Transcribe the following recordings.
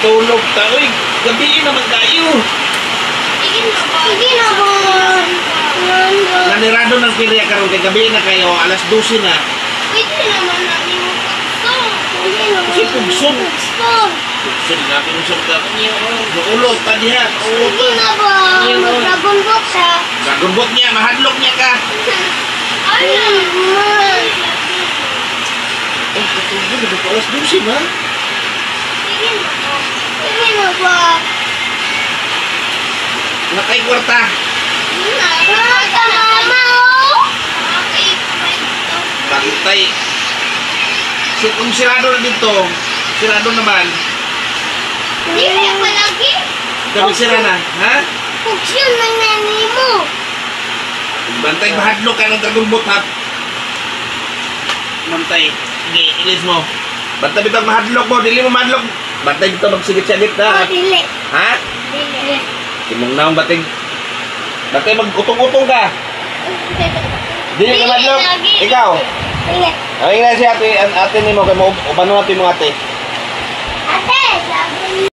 Matulog ta. Uy, gabi naman kayo. Hindi na ba? Nanirado ng pirya karon kay gabi na kayo. Alas 12 na. Pwede naman namin magpagso. Hindi naman. Kasi pugsog. Pugsog. Pugsog natin yung sugda. Ulog pa diha. Hindi na ba? Mag-dragon boat siya. Dragon boat niya. Mahadlok niya ka. Ay, naman. Oh, katulog na po. Alas 12 na. Hindi na ba? Nakay kwarta. Nakaka mama, oh. Bantay. So, kung sirado na dito, sirado naman. Hindi kaya palagi. Kami sira na, ha? Pugsyon ng nanay mo. Bantay, mahadlok ka ng dragon boat, ha? Bantay. Sige, ilis mo. Bantay bitang mahadlok mo, dili mo mahadlok. Bantay dito, magsigit-sigit na. Dili. Ha? Dili. Timong naong bating. Bantay, mag-utong-utong ka. Dili ka mahadlok. Ikaw. Dili. Ang ingay si ate ni mo, kaya mo, upano natin mo ate. Ate, sabi.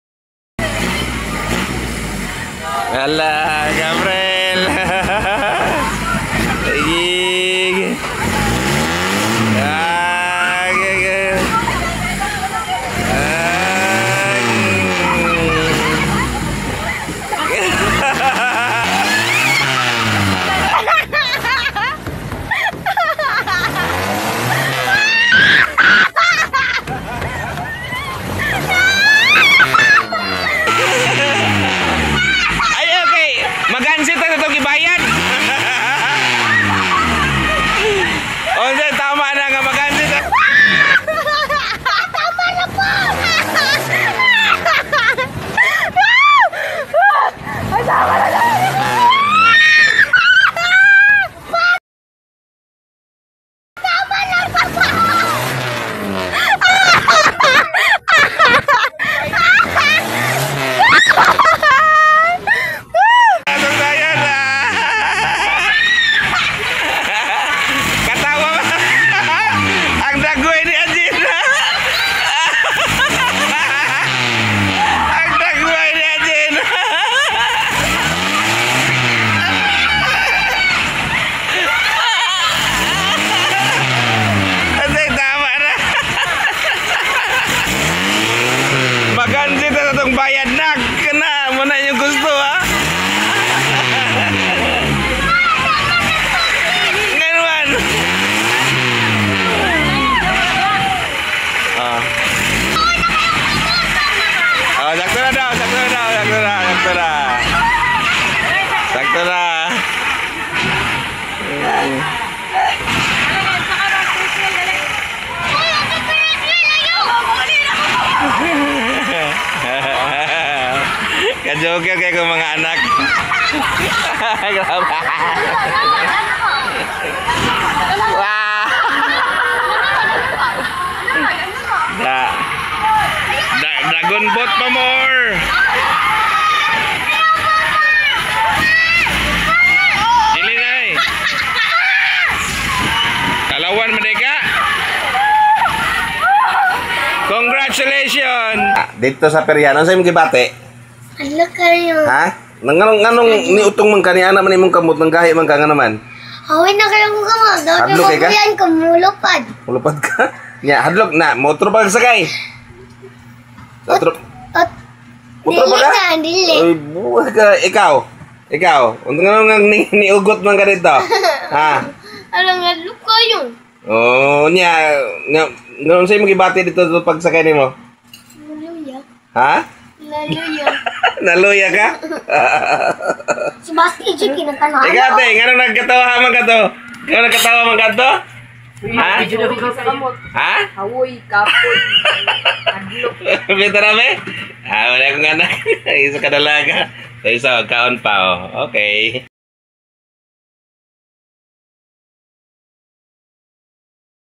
Ala, Gabriel. Igig. Magansit na ito gibayad. O tama na nga magansit na. Tama na po. Tama na. Magansit na itong bayad na. Kena mo na yung gusto, ha? Ngayon. Sakto na daw, sakto na daw, sakto na, sakto na. Sakto na. Kajoke kayak ke mga anak. Wah. Dragon boat pa more. Dili nay. Kalawan mereka. Congratulations. Dito sa Periano sa imong gibate. Ano kayo? Ha? Nganong niutong man kaniana man imong kamot nang gahi man ka nga naman. Hawin na kayo mga kamot. Daw na Hadlok ka? yan kamulupad. Mulupad ka? Nya, hadlok na. Motor pa sakay. Motor pa ka? Dili. Ay, buhay ka. Ikaw. Nganong niugot man ka dito? Ha? Alam nga, look kayo. Oh, nya. Nganong sa'yo magibati dito pagsakay nimo? Naluya. Ha? Naluya. Naluya ka? Si Basti, Jiki, nagkanahan. Ikaw, te, nga nagkatawa man ka to? Nga nagkatawa man ka to? Ha? Ha? Hawoy, kapoy, adlok. Bita rame? Wala akong anak. Isa ka dalaga. Isa, kaon pa, oh. Okay.